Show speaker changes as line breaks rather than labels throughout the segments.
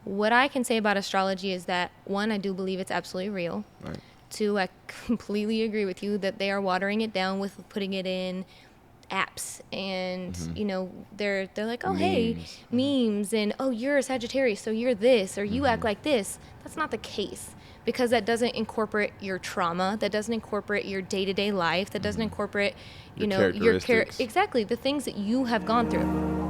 what I can say about astrology is that, one, I do believe it's absolutely real.
Right.
Two, I completely agree with you that they are watering it down with putting it in apps and they're like, oh, hey, memes and, oh, you're a Sagittarius, so you're this, or you act like this. That's not the case, because that doesn't incorporate your trauma, that doesn't incorporate your day-to-day life, that doesn't incorporate your exactly the things that you have gone through.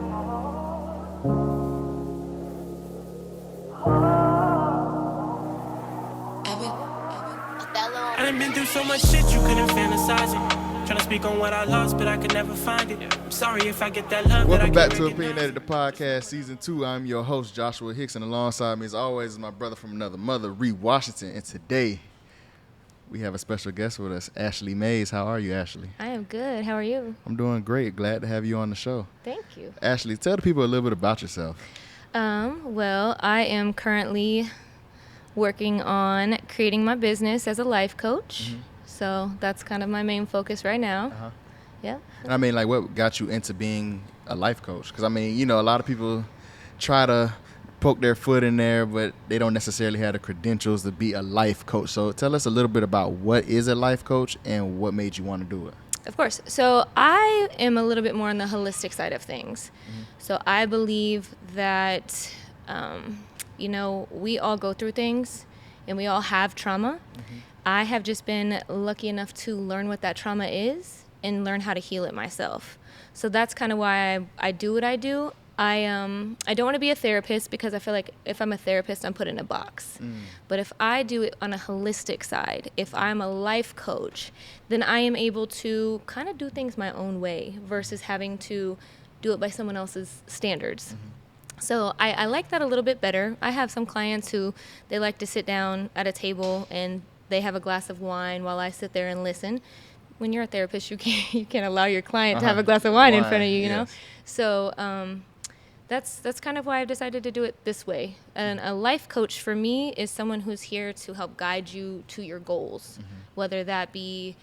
I done been through so much shit you couldn't fantasize it. Trying to speak on what I lost, but I could never find it. I'm sorry if I get that love.
Welcome back to Opinionated the Podcast, Season 2. I'm your host, Joshua Hicks, and alongside me, as always, is my brother from another mother, Ree Washington. And today, we have a special guest with us, Ashli Mays. How are you, Ashli?
I am good. How are you?
I'm doing great. Glad to have you on the show.
Thank you.
Ashli, tell the people a little bit about yourself.
Well, I am currently working on creating my business as a life coach. So that's kind of my main focus right now. Yeah.
And I mean, like, what got you into being a life coach? Because, I mean, a lot of people try to poke their foot in there, but they don't necessarily have the credentials to be a life coach. So tell us a little bit about what is a life coach and what made you want to do it.
Of course. So I am a little bit more on the holistic side of things. So I believe that, we all go through things and we all have trauma. I have just been lucky enough to learn what that trauma is and learn how to heal it myself. So that's kind of why I do what I do. I don't want to be a therapist, because I feel like if I'm a therapist, I'm put in a box. But if I do it on a holistic side, if I'm a life coach, then I am able to kind of do things my own way versus having to do it by someone else's standards. So I like that a little bit better. I have some clients who they like to sit down at a table and they have a glass of wine while I sit there and listen. When you're a therapist, you can't allow your client to have a glass of wine in front of you, you know? So that's kind of why I've decided to do it this way. And a life coach for me is someone who's here to help guide you to your goals, whether that be,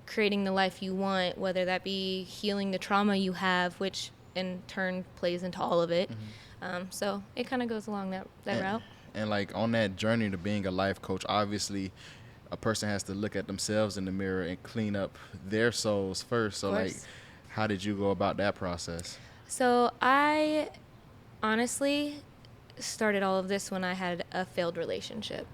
creating the life you want, whether that be healing the trauma you have, which in turn plays into all of it. So it kind of goes along that route.
And like on that journey to being a life coach, obviously a person has to look at themselves in the mirror and clean up their souls first. So like, how did you go about that process?
So I honestly started all of this when I had a failed relationship.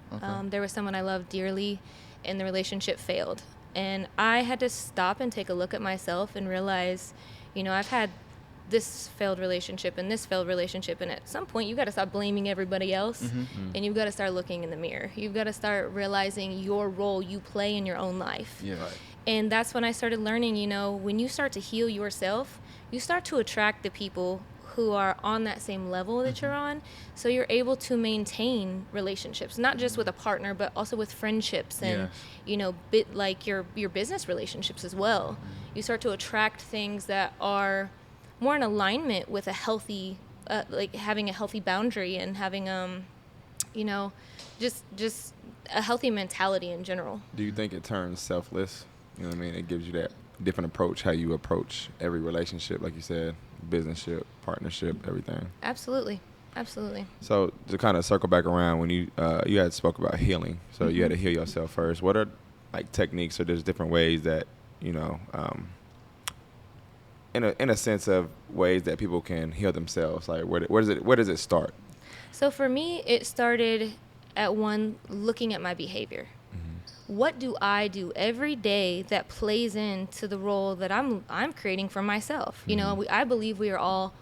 There was someone I loved dearly and the relationship failed. And I had to stop and take a look at myself and realize, I've had this failed relationship and this failed relationship, and at some point you got to stop blaming everybody else, and you've got to start looking in the mirror. You've got to start realizing your role you play in your own life. And that's when I started learning, when you start to heal yourself, you start to attract the people who are on that same level that you're on, so you're able to maintain relationships, not just with a partner, but also with friendships and bit like your business relationships as well. You start to attract things that are more in alignment with a healthy, like having a healthy boundary and having, just a healthy mentality in general.
Do you think it turns selfless? You know what I mean? It gives you that different approach, how you approach every relationship, like you said, businessship, partnership, everything.
Absolutely.
So to kind of circle back around, when you had spoke about healing, so you had to heal yourself first. What are like techniques, or there's different ways that, in a sense of ways that people can heal themselves? Like where does it start?
So for me, it started at looking at my behavior. What do I do every day that plays into the role that I'm creating for myself? I believe we are all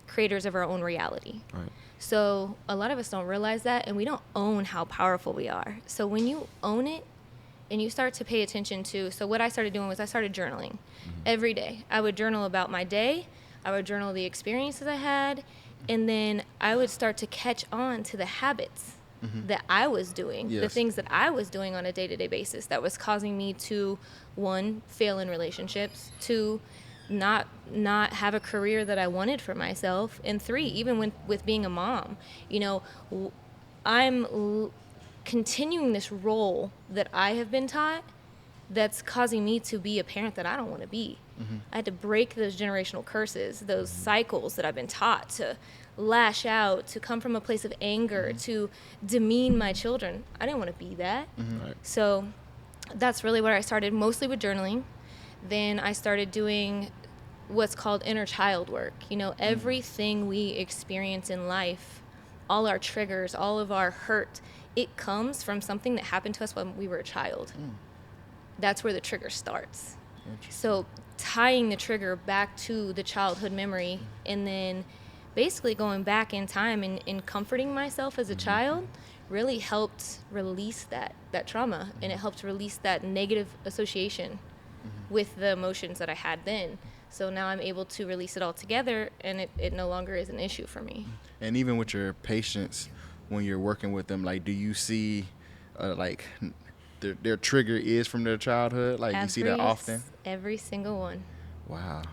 creators of our own reality.
Right.
So a lot of us don't realize that, and we don't own how powerful we are. So when you own it and you start to pay attention to, so what I started doing was I started journaling every day. I would journal about my day. I would journal the experiences I had, and then I would start to catch on to the habits that I was doing, the things that I was doing on a day-to-day basis that was causing me to, 1, fail in relationships, 2, not have a career that I wanted for myself, and 3, even with being a mom, I'm continuing this role that I have been taught that's causing me to be a parent that I don't want to be. I had to break those generational curses, those cycles that I've been taught to lash out, to come from a place of anger, to demean my children. I didn't want to be that.
Right.
So that's really where I started, mostly with journaling. Then I started doing what's called inner child work. You know, everything we experience in life, all our triggers, all of our hurt, it comes from something that happened to us when we were a child. That's where the trigger starts. So tying the trigger back to the childhood memory, and then basically going back in time and comforting myself as a child really helped release that trauma, and it helped release that negative association with the emotions that I had then. So now I'm able to release it all together, and it no longer is an issue for me.
And even with your patients, when you're working with them, like, do you see like their trigger is from their childhood? Like, you see that often?
Every single one.
Wow.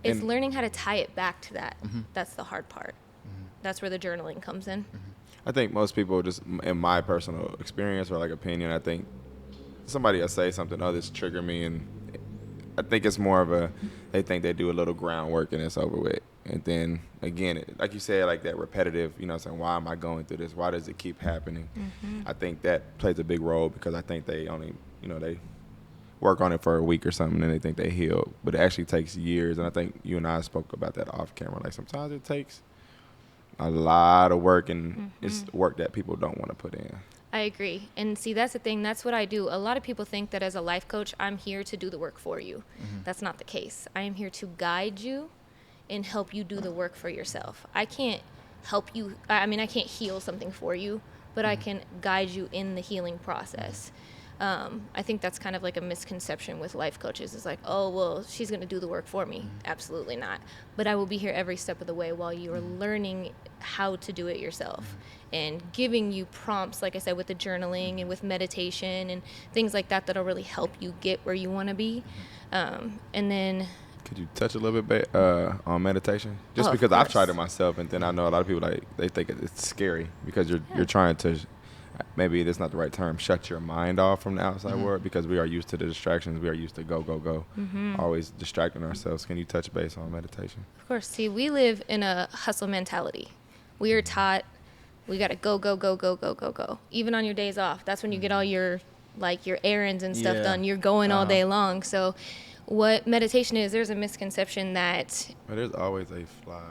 It's learning how to tie it back to that. That's the hard part. That's where the journaling comes in.
I think most people, just in my personal experience or like opinion, I think somebody will say something, oh, this triggered me, and I think it's more of they think they do a little groundwork and it's over with. And then again, like you said, like that repetitive, saying, why am I going through this? Why does it keep happening? I think that plays a big role, because I think they only, they work on it for a week or something and they think they heal, but it actually takes years. And I think you and I spoke about that off camera. Like, sometimes it takes a lot of work, and it's work that people don't want to put in.
I agree. And see, that's the thing. That's what I do. A lot of people think that as a life coach, I'm here to do the work for you. That's not the case. I am here to guide you and help you do the work for yourself. I can't help you. I can't heal something for you, but I can guide you in the healing process. I think that's kind of like a misconception with life coaches. It's like, oh, well, she's going to do the work for me. Absolutely not. But I will be here every step of the way while you are learning how to do it yourself, and giving you prompts, like I said, with the journaling and with meditation and things like that, that'll really help you get where you want to be. And then...
Could you touch a little bit on meditation? Just because I've tried it myself, and then I know a lot of people, they think it's scary, because you're trying to, maybe that's not the right term, shut your mind off from the outside world, because we are used to the distractions. We are used to go, always distracting ourselves. Can you touch base on meditation?
Of course. See, we live in a hustle mentality. We are taught we got to go. Even on your days off, that's when you get all your errands and stuff done. You're going all day long. So what meditation is, there's a misconception that...
But there's always a fly.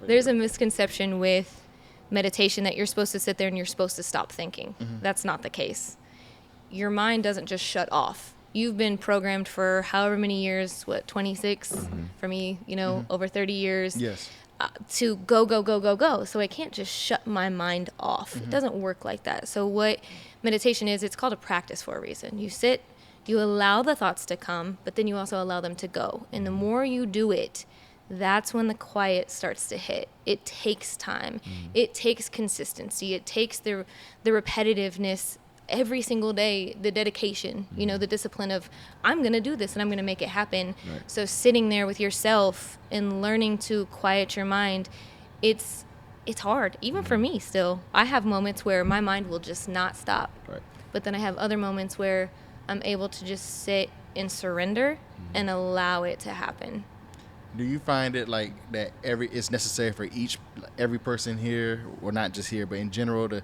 There's a misconception with meditation that you're supposed to sit there and you're supposed to stop thinking. That's not the case. Your mind doesn't just shut off. You've been programmed for however many years, 26? For me, over 30 years.
Yes.
To go. So I can't just shut my mind off. It doesn't work like that. So what meditation is, it's called a practice for a reason. You sit, you allow the thoughts to come, but then you also allow them to go. And the more you do it, that's when the quiet starts to hit. It takes time. It takes consistency. It takes the repetitiveness every single day, the dedication, the discipline of, I'm going to do this and I'm going to make it happen. Right. So sitting there with yourself and learning to quiet your mind, it's hard. Even for me still. I have moments where my mind will just not stop. Right. But then I have other moments where I'm able to just sit and surrender and allow it to happen.
Do you find it like that it's necessary for every person here, or not just here, but in general, to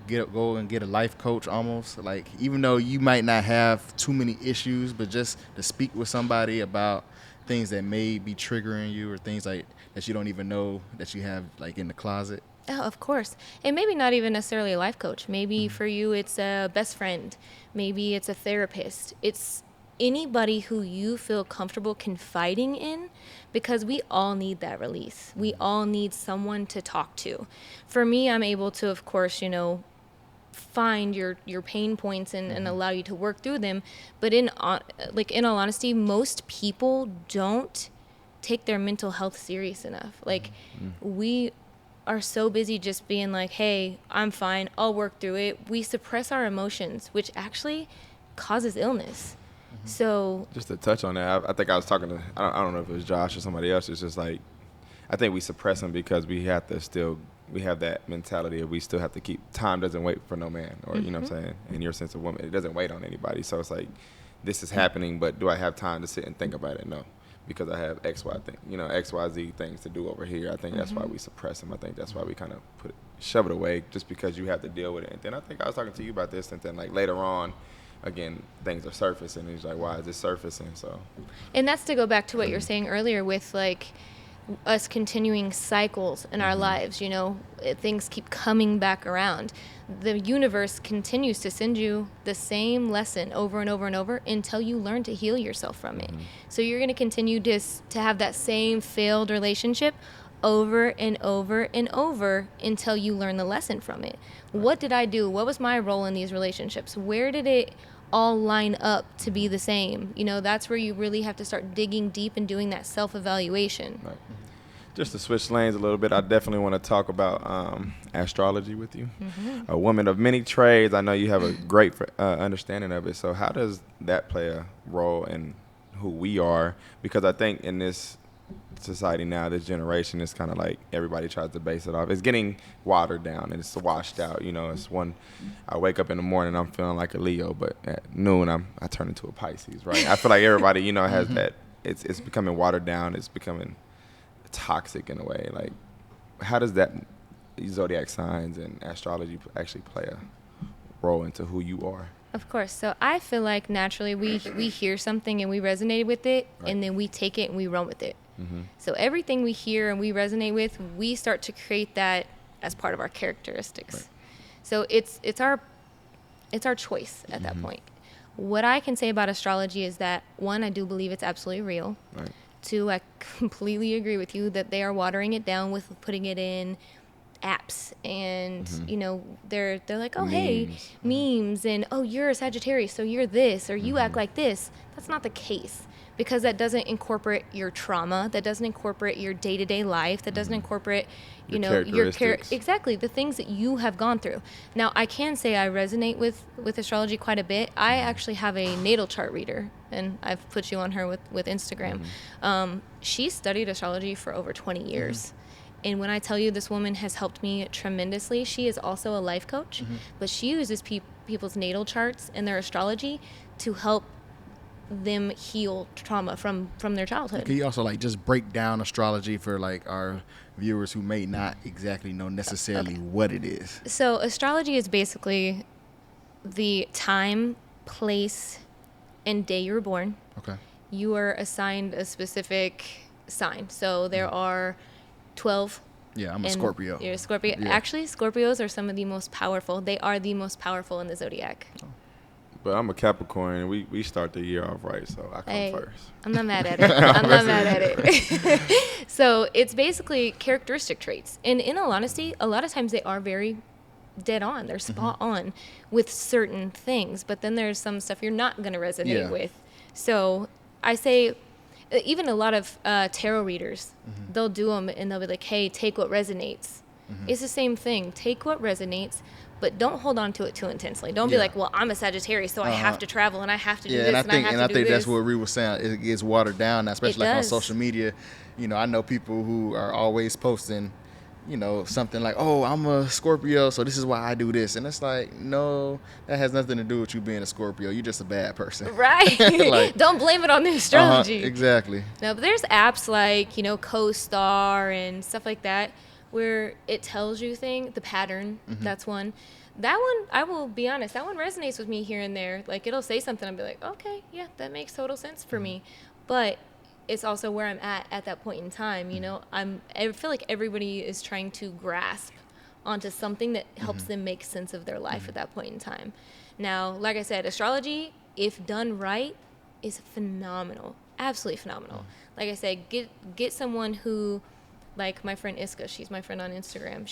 go and get a life coach almost? Like, even though you might not have too many issues, but just to speak with somebody about things that may be triggering you, or things like that you don't even know that you have like in the closet?
Oh, of course. And maybe not even necessarily a life coach. Maybe for you it's a best friend. Maybe it's a therapist. It's anybody who you feel comfortable confiding in, because we all need that release. We all need someone to talk to. For me, I'm able to, of course, find your pain points and allow you to work through them. But in all honesty, most people don't take their mental health serious enough. Like, we are so busy just being like, hey, I'm fine, I'll work through it. We suppress our emotions, which actually causes illness. So
just to touch on that, I think I was talking to, I don't know if it was Josh or somebody else. It's just like, I think we suppress them because we have that mentality of we still have to keep, time doesn't wait for no man, or you know what I'm saying, in your sense of woman, it doesn't wait on anybody. So it's like, this is happening, but do I have time to sit and think about it? No. because I have XYZ things to do over here. I think that's why we suppress them. I think that's why we kind of shove it away, just because you have to deal with it. And then I think I was talking to you about this, and then like later on, again, things are surfacing. And he's like, why is this surfacing? So,
and that's to go back to what you're saying earlier with like us continuing cycles in our lives. You know, things keep coming back around. The universe continues to send you the same lesson over and over and over until you learn to heal yourself from it. So you're going to continue to have that same failed relationship over and over and over until you learn the lesson from it. What did I do? What was my role in these relationships? Where did it all line up to be the same? You know, that's where you really have to start digging deep and doing that self-evaluation.
Right. Just to switch lanes a little bit, I definitely want to talk about astrology with you. A woman of many trades. I know you have a great understanding of it. So how does that play a role in who we are? Because I think in this society now, this generation, is kind of like everybody tries to base it off. It's getting watered down and it's washed out. You know, it's I wake up in the morning, I'm feeling like a Leo, but at noon, I turn into a Pisces, right? I feel like everybody, you know, has that. It's becoming watered down. It's becoming toxic in a way. Like, how does that zodiac signs and astrology actually play a role into who you are?
Of course. So I feel like naturally we hear something and we resonate with it, and then we take it and we run with it. So everything we hear and we resonate with, we start to create that as part of our characteristics. So it's our choice at that point. What I can say about astrology is that, one, I do believe it's absolutely real.
Right.
Two, I completely agree with you that they are watering it down with putting it in apps, and you know, they're like, oh, hey, memes, and oh, you're a Sagittarius, so you're this, or you act like this. That's not the case, because that doesn't incorporate your trauma, that doesn't incorporate your day-to-day life, that doesn't incorporate, you know, exactly the things that you have gone through. Now, I can say I resonate with astrology quite a bit. I actually have a natal chart reader, and I've put you on her with Instagram. She studied astrology for over 20 years. And when I tell you this woman has helped me tremendously, she is also a life coach, but she uses people's natal charts and their astrology to help them heal trauma from their childhood.
Can you also like just break down astrology for like our viewers who may not exactly know necessarily what it is?
So astrology is basically the time, place, and day you were born.
Okay.
You are assigned a specific sign. So there are 12.
Yeah, I'm a Scorpio.
You're a Scorpio.
Yeah.
Actually, Scorpios are some of the most powerful. They are the most powerful in the zodiac.
But I'm a Capricorn, and we start the year off right, so I come first.
I'm not mad at it. I'm not mad at it. So it's basically characteristic traits. And in all honesty, a lot of times they are very dead on. They're spot on with certain things. But then there's some stuff you're not going to resonate with. So I say, even a lot of tarot readers, they'll do them and they'll be like, hey, take what resonates. It's the same thing. Take what resonates, but don't hold on to it too intensely. Don't be like, well, I'm a Sagittarius, so I have to travel and I have to do this and I have to do this.
And I think that's what Ree was saying. It gets watered down, especially like on social media. You know, I know people who are always posting, you know, something like, oh, I'm a Scorpio, so this is why I do this. And it's like, no, that has nothing to do with you being a Scorpio. You're just a bad person.
Right.
Like,
don't blame it on the astrology.
Exactly.
No, but there's apps like, you know, CoStar and stuff like that, where it tells you the pattern. That's one. That one, I will be honest, that one resonates with me here and there. Like, it'll say something, I'll be like, okay, yeah, that makes total sense for me. But it's also where I'm at that point in time. You know, I feel like everybody is trying to grasp onto something that helps them make sense of their life at that point in time. Now, like I said, astrology, if done right, is phenomenal. Absolutely phenomenal. Like I said, get someone who, like my friend Iska, she's my friend on Instagram.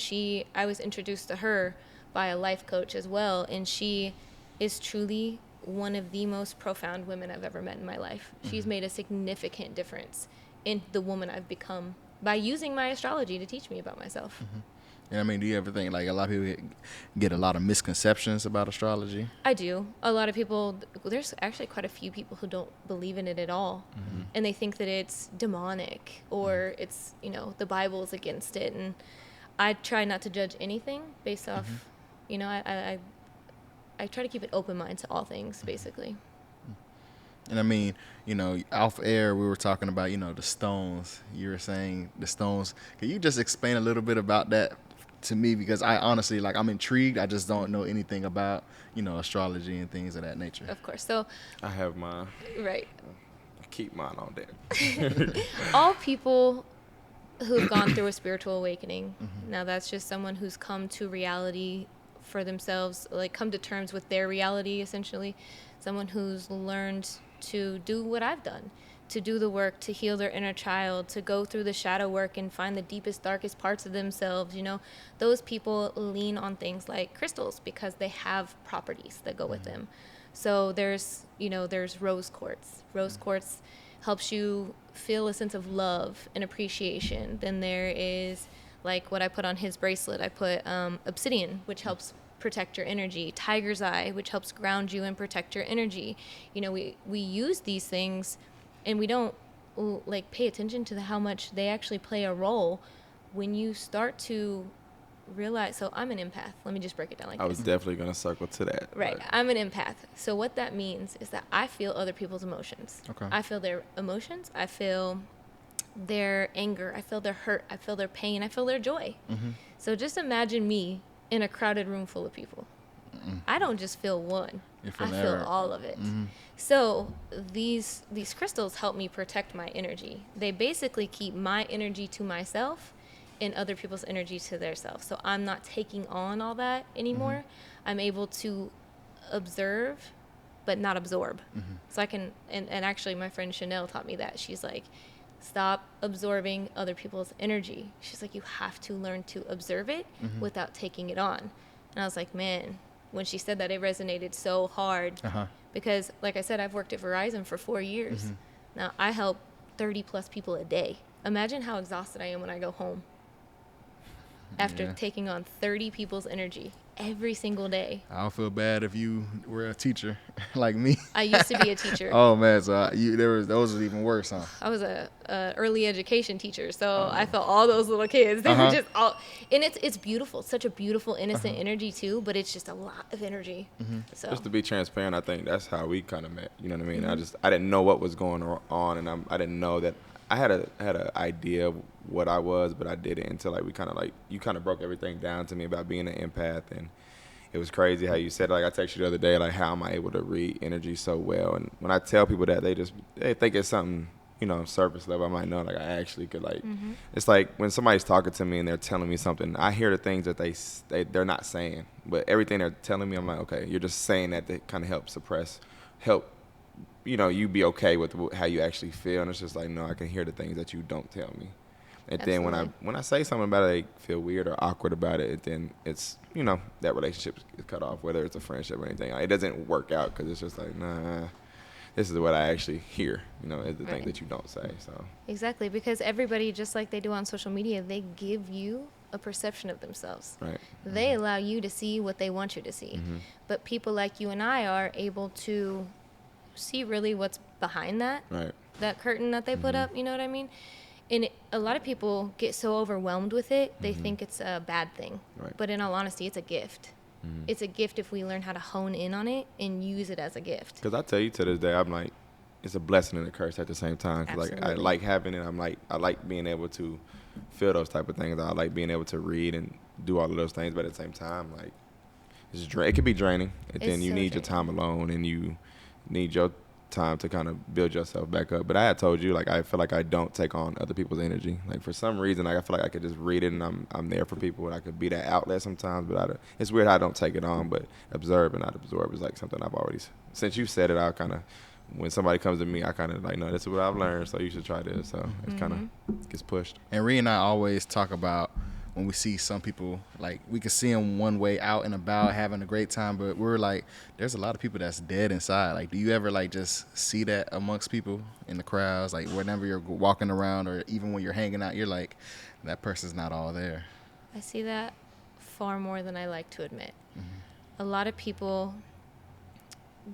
I was introduced to her by a life coach as well, and she is truly one of the most profound women I've ever met in my life. She's made a significant difference in the woman I've become by using my astrology to teach me about myself.
And I mean, do you ever think like a lot of people get a lot of misconceptions about astrology?
I do. A lot of people, there's actually quite a few people who don't believe in it at all. And they think that it's demonic or it's, you know, the Bible's against it. And I try not to judge anything based off, you know, I try to keep an open mind to all things, basically.
And I mean, off air, we were talking about, the stones. You were saying the stones. Can you just explain a little bit about that to me? Because I honestly, I'm intrigued. I just don't know anything about, astrology and things of that nature.
Of course. So
I have mine.
right.
I keep mine on deck.
All people who've gone through a spiritual awakening, now that's just someone who's come to reality for themselves, like come to terms with their reality, essentially. Someone who's learned to do what I've done, to do the work, to heal their inner child, to go through the shadow work and find the deepest, darkest parts of themselves. Those people lean on things like crystals because they have properties that go with them. So there's rose quartz. Rose quartz helps you feel a sense of love and appreciation. Then there is, like what I put on his bracelet, I put obsidian, which helps protect your energy. Tiger's eye, which helps ground you and protect your energy. We use these things and we don't pay attention to how much they actually play a role when you start to realize. So I'm an empath. Let me just break it down like this.
I was definitely going to circle to that.
Right. I'm an empath. So what that means is that I feel other people's emotions.
Okay.
I feel their emotions. I feel their anger. I feel their hurt. I feel their pain. I feel their joy. So just imagine me in a crowded room full of people. I don't just feel one. I feel all of it. So these crystals help me protect my energy. They basically keep my energy to myself and other people's energy to their self. So I'm not taking on all that anymore. I'm able to observe but not absorb. So I can, and actually my friend Chanel taught me that. She's like, stop absorbing other people's energy. She's like, you have to learn to observe it without taking it on. And I was like, man, when she said that, it resonated so hard. Because like I said, I've worked at Verizon for 4 years. Now I help 30 plus people a day. Imagine how exhausted I am when I go home after taking on 30 people's energy every single day.
I'll feel bad if you were a teacher like me.
I used to be a teacher.
Oh man, so those are even worse, huh?
I was a early education teacher, so I felt all those little kids. They were just all, and it's beautiful. It's such a beautiful, innocent energy too, but it's just a lot of energy. So
just to be transparent, I think that's how we kind of met. You know what I mean? I didn't know what was going on, and I didn't know that. I had an idea of what I was, but I didn't until you kind of broke everything down to me about being an empath, and it was crazy how you said, I texted you the other day, how am I able to read energy so well? And when I tell people that, they think it's something, surface level. I might know, I actually could it's like when somebody's talking to me and they're telling me something, I hear the things that they're not saying, but everything they're telling me, I'm like, okay, you're just saying that to kind of help you be okay with how you actually feel. And it's just no, I can hear the things that you don't tell me. And
Absolutely.
then when I say something about it, they feel weird or awkward about it, then it's, that relationship is cut off, whether it's a friendship or anything. It doesn't work out because it's just nah, this is what I actually hear, is the thing that you don't say. So
exactly, because everybody, just like they do on social media, they give you a perception of themselves.
Right.
They allow you to see what they want you to see. But people like you and I are able to see really what's behind that curtain that they put up, you know what I mean? And a lot of people get so overwhelmed with it, they think it's a bad thing.
Right.
But in all honesty, it's a gift. It's a gift if we learn how to hone in on it and use it as a gift.
Because I tell you to this day, I'm like, it's a blessing and a curse at the same time. Cause I like having it. I like being able to feel those type of things. I like being able to read and do all of those things. But at the same time, it could be draining. And then you need your time alone, and you need your time to kind of build yourself back up. But I had told you, I feel like I don't take on other people's energy. For some reason, I feel like I could just read it and I'm there for people, and I could be that outlet sometimes. But it's weird how I don't take it on, but observe and not absorb is something I've already, since you said it, I'll kind of, when somebody comes to me, I kind of no, this is what I've learned, so you should try this. So it's kind of gets pushed.
And Ree and I always talk about when we see some people, we can see them one way out and about having a great time, but we're there's a lot of people that's dead inside. Do you ever just see that amongst people in the crowds, whenever you're walking around or even when you're hanging out, you're that person's not all there?
I see that far more than I like to admit. A lot of people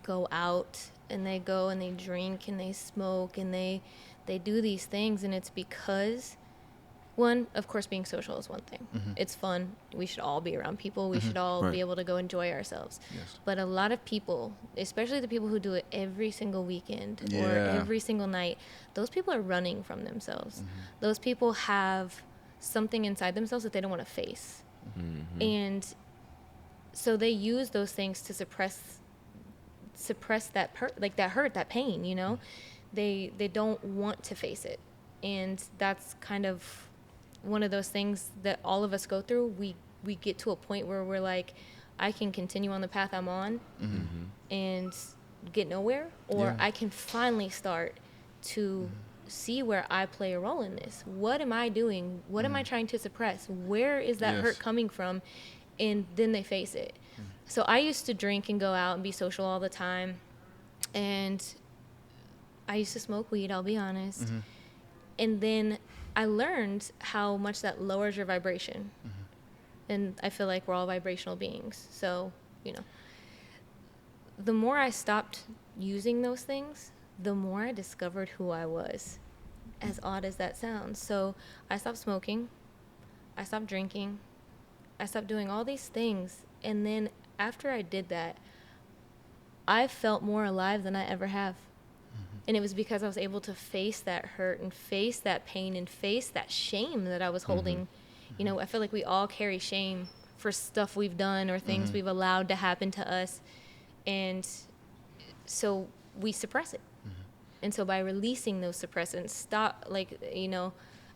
go out and they go and they drink and they smoke and they do these things, and it's because One, of course, being social is one thing. It's fun. We should all be around people. We should all
Right.
be able to go enjoy ourselves.
Yes.
But a lot of people, especially the people who do it every single weekend or
Yeah.
every single night, those people are running from themselves. Those people have something inside themselves that they don't want to face. And so they use those things to suppress that that hurt, that pain, you know? They don't want to face it. And that's kind of one of those things that all of us go through. We get to a point where we're like, I can continue on the path I'm on and get nowhere, or
Yeah.
I can finally start to see where I play a role in this. What am I doing? What am I trying to suppress? Where is that
Yes.
hurt coming from? And then they face it. So I used to drink and go out and be social all the time. And I used to smoke weed, I'll be honest. And then I learned how much that lowers your vibration. And I feel like we're all vibrational beings. So, you know, the more I stopped using those things, the more I discovered who I was, as odd as that sounds. So I stopped smoking, I stopped drinking, I stopped doing all these things. And then after I did that, I felt more alive than I ever have. And it was because I was able to face that hurt and face that pain and face that shame that I was holding. You know, I feel like we all carry shame for stuff we've done or things we've allowed to happen to us. And so we suppress it. And so by releasing those suppressants,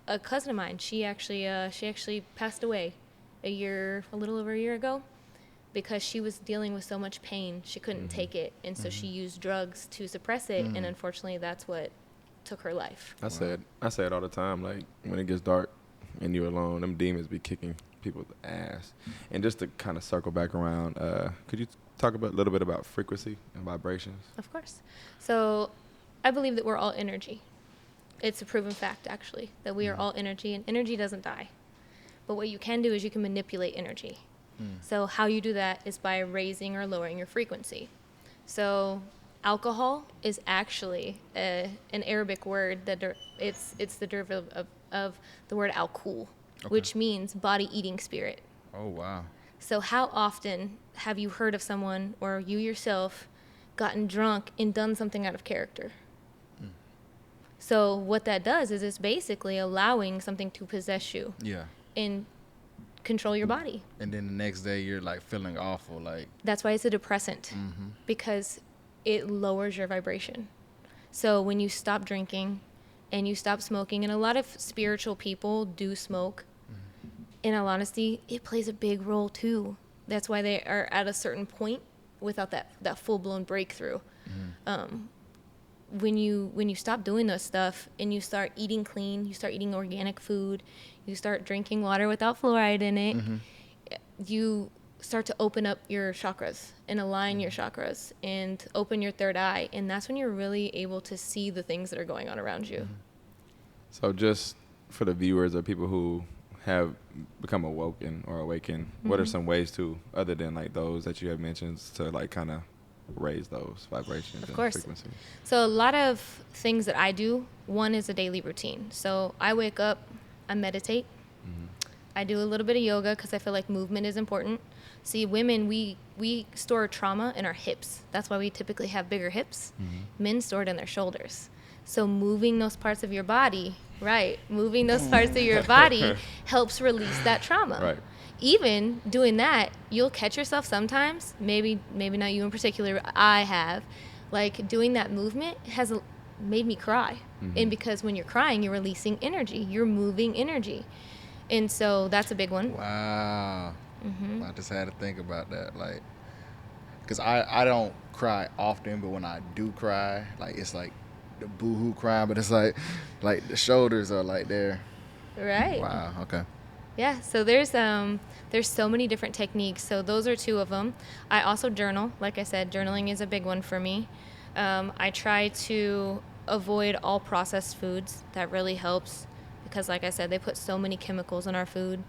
a cousin of mine, she actually passed away a little over a year ago, because she was dealing with so much pain. She couldn't take it. And so she used drugs to suppress it. And unfortunately, that's what took her life.
I say it all the time. Like, when it gets dark and you're alone, them demons be kicking people's ass. And just to kind of circle back around, could you talk a little bit about frequency and vibrations?
Of course. So I believe that we're all energy. It's a proven fact, actually, that we are all energy, and energy doesn't die. But what you can do is you can manipulate energy. So how you do that is by raising or lowering your frequency. So alcohol is actually an Arabic word that it's the derivative of the word al-kul, which means body eating spirit.
Oh, wow.
So how often have you heard of someone, or you yourself, gotten drunk and done something out of character? So what that does is it's basically allowing something to possess you
Yeah.
and control your body.
And then the next day you're like feeling awful, like.
That's why it's a depressant, because it lowers your vibration. So when you stop drinking and you stop smoking, and a lot of spiritual people do smoke, in all honesty, it plays a big role too. That's why they are at a certain point without that full-blown breakthrough. When you stop doing those stuff and you start eating clean, you start eating organic food, you start drinking water without fluoride in it, you start to open up your chakras and align your chakras and open your third eye. And that's when you're really able to see the things that are going on around you.
So just for the viewers or people who have become awoken or awakened, what are some ways to, other than like those that you have mentioned, to like kind of raise those vibrations and frequency?
So a lot of things that I do, one is a daily routine. So I wake up, I meditate. I do a little bit of yoga because I feel like movement is important. See, women, we store trauma in our hips. That's why we typically have bigger hips. Men store it in their shoulders. So moving those parts of your body, helps release that trauma.
Right.
Even doing that, you'll catch yourself sometimes, maybe not you in particular, but I have, like doing that movement has made me cry. And because when you're crying, you're releasing energy, you're moving energy. And so that's a big one.
Wow. I just had to think about that, like, because I don't cry often, but when I do cry, like, it's like the boo-hoo crying, but it's like the shoulders are like there.
Right.
Wow. Okay.
Yeah, so there's so many different techniques. So those are two of them. I also journal. Like I said, journaling is a big one for me. I try to avoid all processed foods. That really helps because, like I said, they put so many chemicals in our food.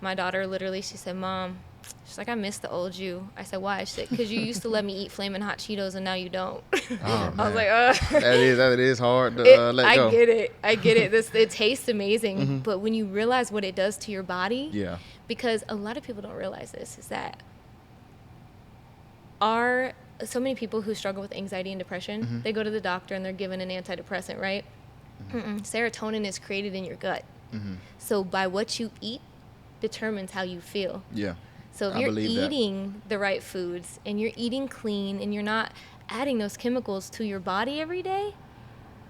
My daughter literally, she said, Mom, she's like, I miss the old you. I said, why? She said, because you used to let me eat Flamin' Hot Cheetos and now you don't.
Oh,
I was like,
that is hard to let go.
I get it. It tastes amazing, but when you realize what it does to your body, because a lot of people don't realize this, is that so many people who struggle with anxiety and depression, they go to the doctor and they're given an antidepressant, right? Serotonin is created in your gut. So by what you eat determines how you feel.
Yeah.
So if you're eating the right foods and you're eating clean and you're not adding those chemicals to your body every day,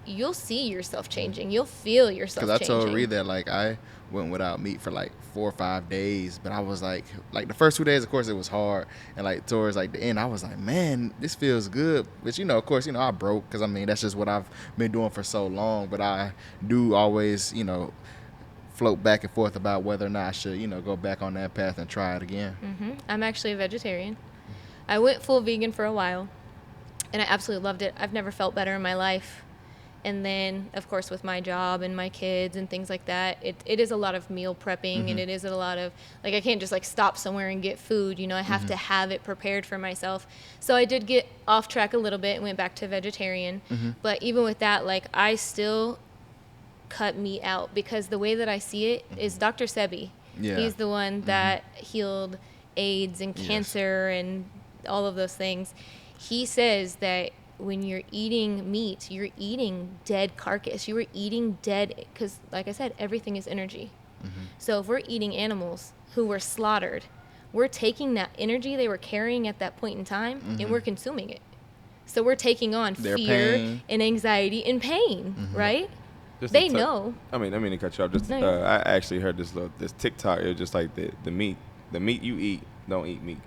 you'll see yourself changing. You'll feel yourself changing.
Because I told Ree that, like, I went without meat for like 4 or 5 days, but I was like the first 2 days, of course, it was hard, and like towards like the end, I was like, man, this feels good. But of course, I broke, because I mean that's just what I've been doing for so long. But I do always, float back and forth about whether or not I should, go back on that path and try it again.
I'm actually a vegetarian. I went full vegan for a while, and I absolutely loved it. I've never felt better in my life. And then, of course, with my job and my kids and things like that, it is a lot of meal prepping, and it is a lot of, like, I can't just, like, stop somewhere and get food. I have to have it prepared for myself. So I did get off track a little bit and went back to vegetarian. But even with that, like, I still cut meat out, because the way that I see it is Dr. Sebi.
Yeah.
He's the one that healed AIDS and cancer and all of those things. He says that when you're eating meat, you're eating dead carcass. You are eating dead, because like I said, everything is energy. So if we're eating animals who were slaughtered, we're taking that energy they were carrying at that point in time and we're consuming it. So we're taking on
their
fear
pain
and anxiety and pain, right?
Just
They know.
I mean to cut you off. I actually heard this TikTok. It was just like the meat you eat, don't eat meat.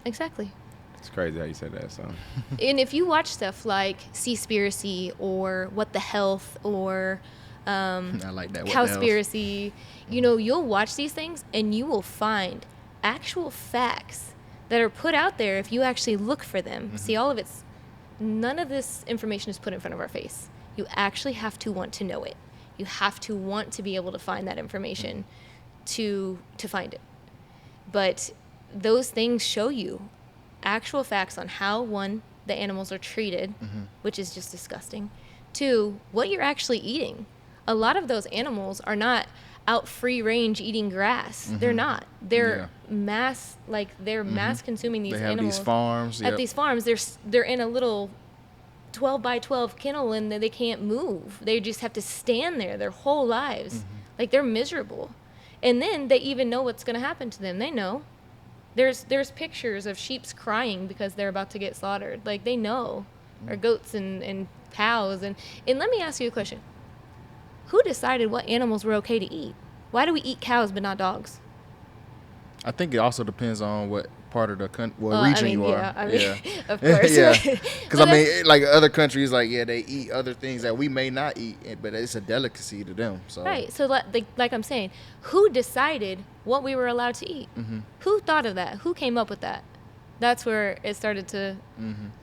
Exactly.
It's crazy how you said that. So.
And if you watch stuff like Seaspiracy or What the Health or
I like that.
Cowspiracy, you'll watch these things and you will find actual facts that are put out there if you actually look for them. See, none of this information is put in front of our face. You actually have to want to know it. You have to want to be able to find that information to find it. But those things show you actual facts on how, one, the animals are treated, which is just disgusting. 2, what you're actually eating. A lot of those animals are not out free range eating grass. They're not. They're mass consuming these
they have
animals.
These farms.
At these farms, they're in a little 12 by 12 kennel, and they can't move. They just have to stand there their whole lives. Like, they're miserable. And then they even know what's going to happen to them. They know. There's pictures of sheep crying because they're about to get slaughtered. Like, they know. Or goats and cows. And let me ask you a question. Who decided what animals were okay to eat? Why do we eat cows but not dogs?
I think it also depends on what part of the country, region you are.
Of course.
Because like other countries, like they eat other things that we may not eat, but it's a delicacy to them. So
right. So like I'm saying, who decided what we were allowed to eat? Who thought of that? Who came up with that? That's where it started to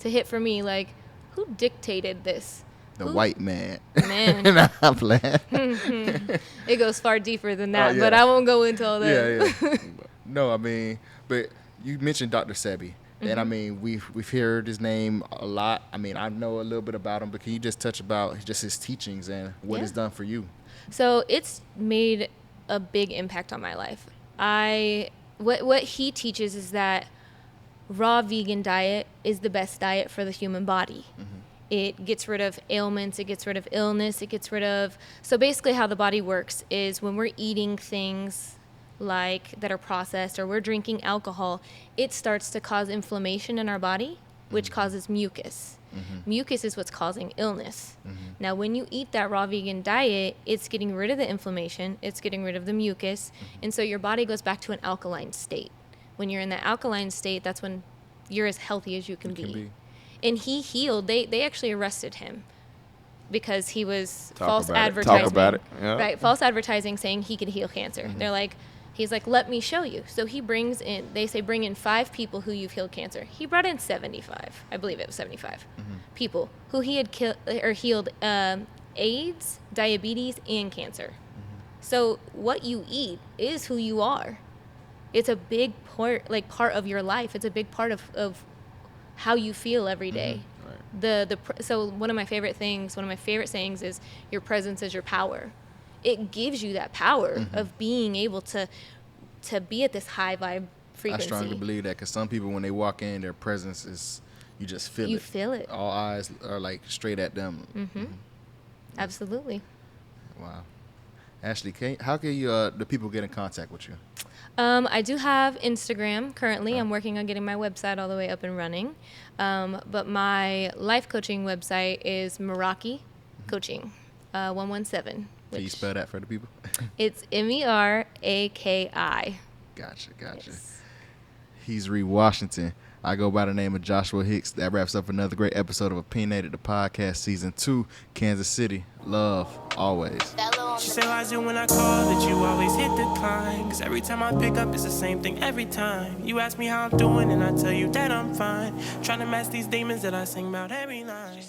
hit for me. Like, who dictated this?
The white man.
Man.
I'm playing.
It goes far deeper than that, but I won't go into all that.
No, I mean, but you mentioned Dr. Sebi, and I mean, we've heard his name a lot. I mean, I know a little bit about him, but can you just touch about just his teachings and what it's done for you? So
it's made a big impact on my life. What he teaches is that raw vegan diet is the best diet for the human body. It gets rid of ailments, it gets rid of illness, so basically how the body works is when we're eating things like that are processed, or we're drinking alcohol, it starts to cause inflammation in our body, which causes mucus. Mucus is what's causing illness. Now, when you eat that raw vegan diet, it's getting rid of the inflammation, it's getting rid of the mucus, and so your body goes back to an alkaline state. When you're in that alkaline state, that's when you're as healthy as you can be. And he healed. They actually arrested him because he was false advertising.
Talk about it. Yeah.
Right, false advertising saying he could heal cancer. They're like, he's like, let me show you. So he brings in, they say, bring in 5 people who you've healed cancer. He brought in 75. I believe it was 75 people who he had healed AIDS, diabetes, and cancer. So what you eat is who you are. It's a big part of your life. It's a big part of how you feel every day.
Right.
So one of my favorite sayings is your presence is your power. It gives you that power of being able to be at this high vibe frequency.
I strongly believe that, because some people, when they walk in, their presence is, you just feel it.
You feel it.
All eyes are like straight at them.
Absolutely.
Wow. Ashli, how can you the people get in contact with you?
I do have Instagram currently. I'm working on getting my website all the way up and running. But my life coaching website is Meraki Coaching 117.
Can you spell that for the people?
It's Meraki.
Gotcha.
Yes.
He's Ree Washington. I go by the name of Joshua Hicks. That wraps up another great episode of Opinionated the Podcast, Season 2, Kansas City. Love, always.
She said, why is it when I call that you always hit decline? Cause every time I pick up, it's the same thing every time. You ask me how I'm doing, and I tell you that I'm fine. Trying to match these demons that I sing about every line.